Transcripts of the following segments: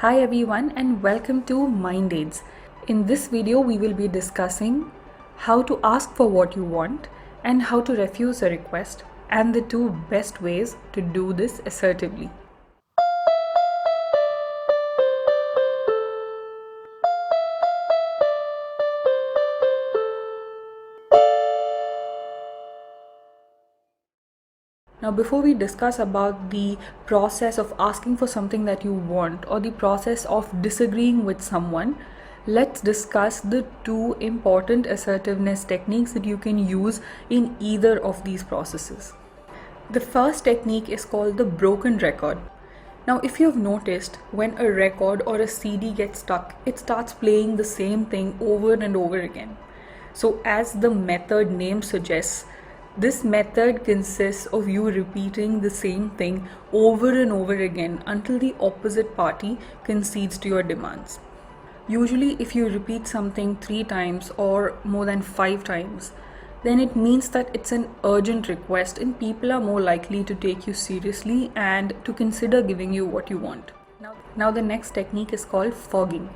Hi everyone and welcome to Mind Aids. In this video we will be discussing how to ask for what you want and how to refuse a request and the two best ways to do this assertively. Now, before we discuss about the process of asking for something that you want or the process of disagreeing with someone, let's discuss the two important assertiveness techniques that you can use in either of these processes. The first technique is called the broken record. Now, if you've noticed, when a record or a CD gets stuck, it starts playing the same thing over and over again. So, as the method name suggests, this method consists of you repeating the same thing over and over again until the opposite party concedes to your demands. Usually, if you repeat something 3 times or more than 5 times, then it means that it's an urgent request and people are more likely to take you seriously and to consider giving you what you want. Now the next technique is called fogging.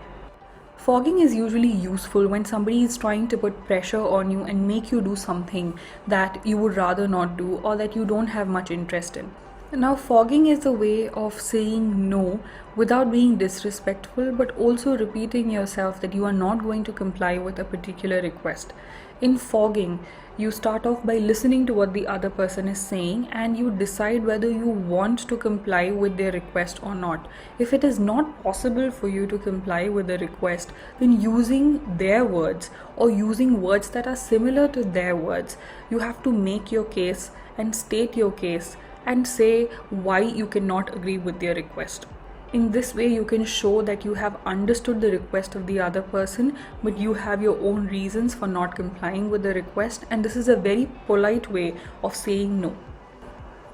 Fogging is usually useful when somebody is trying to put pressure on you and make you do something that you would rather not do or that you don't have much interest in. Now, fogging is a way of saying no without being disrespectful, but also repeating yourself that you are not going to comply with a particular request. In fogging, you start off by listening to what the other person is saying and you decide whether you want to comply with their request or not. If it is not possible for you to comply with the request, then using their words or using words that are similar to their words, you have to make your case and state your case and say why you cannot agree with their request. In this way, you can show that you have understood the request of the other person, but you have your own reasons for not complying with the request, and this is a very polite way of saying no.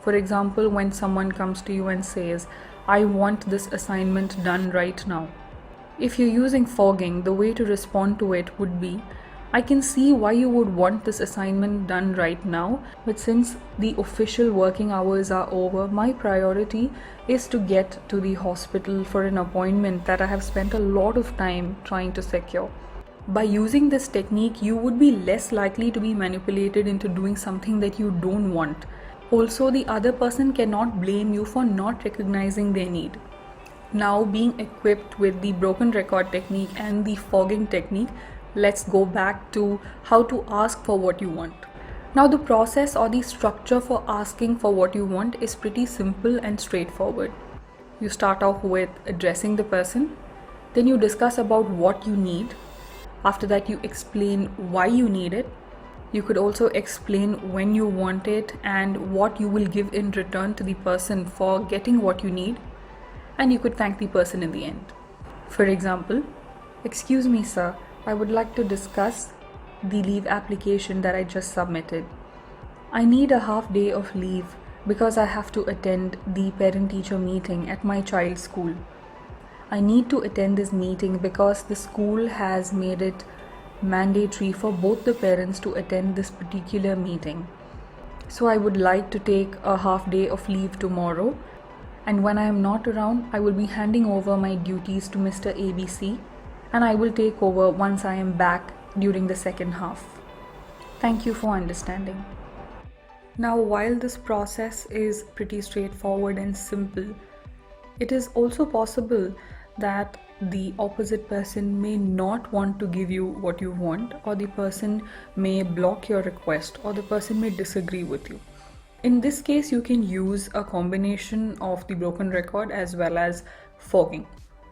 For example, when someone comes to you and says, "I want this assignment done right now." If you're using fogging, the way to respond to it would be, "I can see why you would want this assignment done right now, but since the official working hours are over, my priority is to get to the hospital for an appointment that I have spent a lot of time trying to secure." By using this technique, you would be less likely to be manipulated into doing something that you don't want. Also, the other person cannot blame you for not recognizing their need. Now, being equipped with the broken record technique and the fogging technique, let's go back to how to ask for what you want. Now, the process or the structure for asking for what you want is pretty simple and straightforward. You start off with addressing the person, then you discuss about what you need. After that, you explain why you need it. You could also explain when you want it and what you will give in return to the person for getting what you need. And you could thank the person in the end. For example, "Excuse me, sir, I would like to discuss the leave application that I just submitted. I need a half day of leave because I have to attend the parent-teacher meeting at my child's school. I need to attend this meeting because the school has made it mandatory for both the parents to attend this particular meeting. So I would like to take a half day of leave tomorrow, and when I am not around, I will be handing over my duties to Mr. ABC, and I will take over once I am back during the second half. Thank you for understanding." Now, while this process is pretty straightforward and simple, it is also possible that the opposite person may not want to give you what you want, or the person may block your request, or the person may disagree with you. In this case, you can use a combination of the broken record as well as fogging.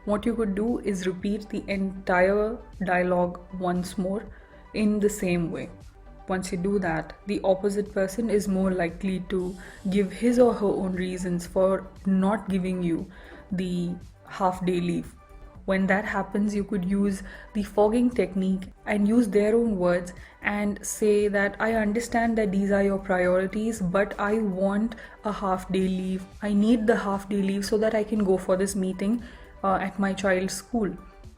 What you could do is repeat the entire dialogue once more in the same way. Once you do that, the opposite person is more likely to give his or her own reasons for not giving you the half-day leave. When that happens, you could use the fogging technique and use their own words and say that, "I understand that these are your priorities, but I want a half-day leave. I need the half-day leave so that I can go for this meeting at my child's school."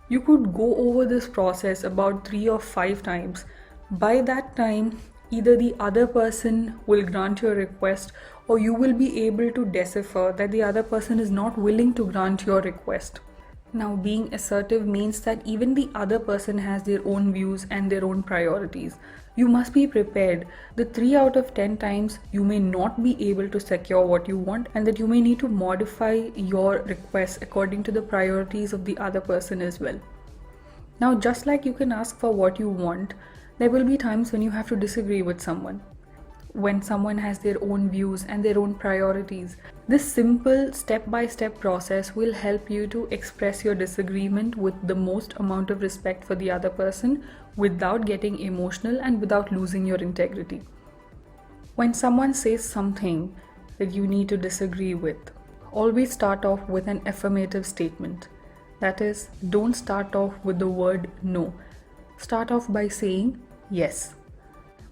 You could go over this process about 3 or 5 times. By that time, either the other person will grant your request or you will be able to decipher that the other person is not willing to grant your request. Now, being assertive means that even the other person has their own views and their own priorities. You must be prepared that 3 out of 10 times you may not be able to secure what you want, and that you may need to modify your requests according to the priorities of the other person as well. Now, just like you can ask for what you want, there will be times when you have to disagree with someone. When someone has their own views and their own priorities. This simple step-by-step process will help you to express your disagreement with the most amount of respect for the other person without getting emotional and without losing your integrity. When someone says something that you need to disagree with, always start off with an affirmative statement. That is, don't start off with the word no. Start off by saying yes.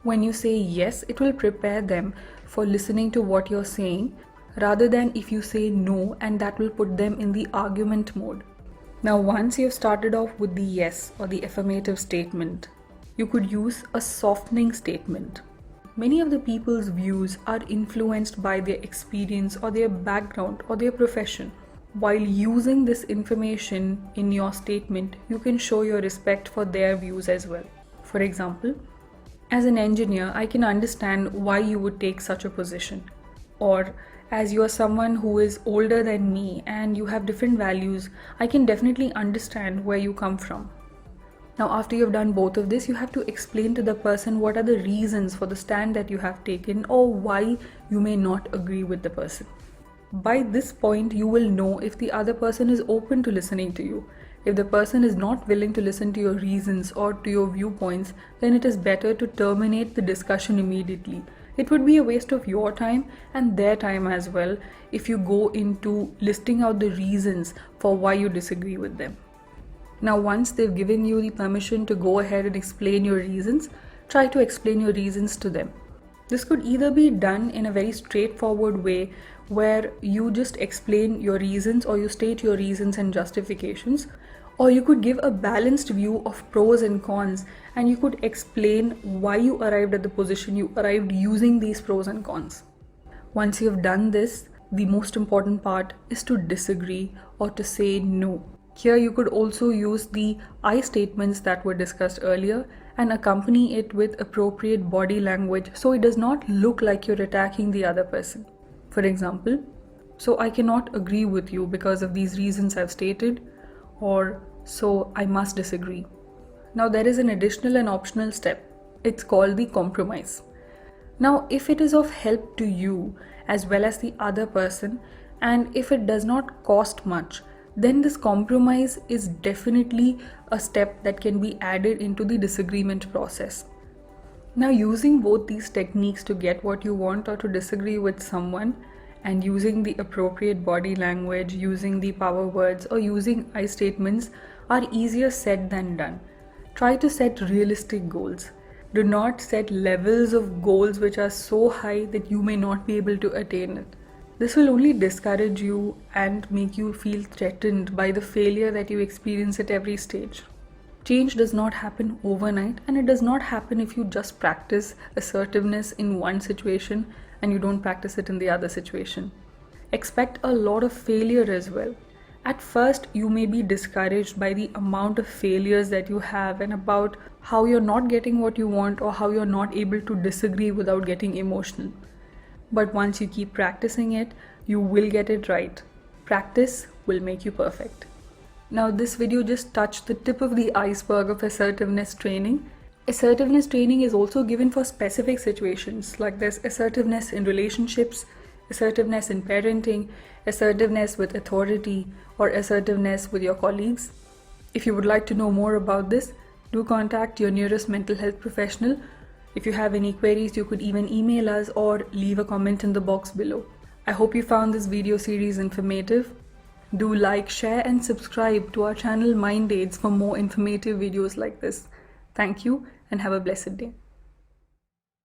When you say yes, it will prepare them for listening to what you're saying, rather than if you say no, and that will put them in the argument mode. Now, once you've started off with the yes or the affirmative statement, you could use a softening statement. Many of the people's views are influenced by their experience or their background or their profession. While using this information in your statement, you can show your respect for their views as well. For example, as an engineer, I can understand why you would take such a position. Or as you are someone who is older than me and you have different values, I can definitely understand where you come from. Now, after you've done both of this, you have to explain to the person what are the reasons for the stand that you have taken or why you may not agree with the person. By this point, you will know if the other person is open to listening to you. If the person is not willing to listen to your reasons or to your viewpoints, then it is better to terminate the discussion immediately. It would be a waste of your time and their time as well if you go into listing out the reasons for why you disagree with them. Now, once they've given you the permission to go ahead and explain your reasons, try to explain your reasons to them. This could either be done in a very straightforward way where you just explain your reasons or you state your reasons and justifications, or you could give a balanced view of pros and cons and you could explain why you arrived at the position you arrived using these pros and cons. Once you've done this, the most important part is to disagree or to say no. Here you could also use the I statements that were discussed earlier and accompany it with appropriate body language so it does not look like you're attacking the other person. For example, so I cannot agree with you because of these reasons I've stated, or so I must disagree. Now there is an additional and optional step. It's called the compromise. Now if it is of help to you as well as the other person, and if it does not cost much, then this compromise is definitely a step that can be added into the disagreement process. Now, using both these techniques to get what you want or to disagree with someone, and using the appropriate body language, using the power words, or using I statements are easier said than done. Try to set realistic goals. Do not set levels of goals which are so high that you may not be able to attain it. This will only discourage you and make you feel threatened by the failure that you experience at every stage. Change does not happen overnight, and it does not happen if you just practice assertiveness in one situation and you don't practice it in the other situation. Expect a lot of failure as well. At first, you may be discouraged by the amount of failures that you have and about how you're not getting what you want or how you're not able to disagree without getting emotional. But once you keep practicing it, you will get it right. Practice will make you perfect. Now, this video just touched the tip of the iceberg of assertiveness training. Assertiveness training is also given for specific situations, like there's assertiveness in relationships, assertiveness in parenting, assertiveness with authority, or assertiveness with your colleagues. If you would like to know more about this, do contact your nearest mental health professional. If you have any queries, you could even email us or leave a comment in the box below. I hope you found this video series informative. Do like, share and subscribe to our channel Mind Aids for more informative videos like this. Thank you and have a blessed day.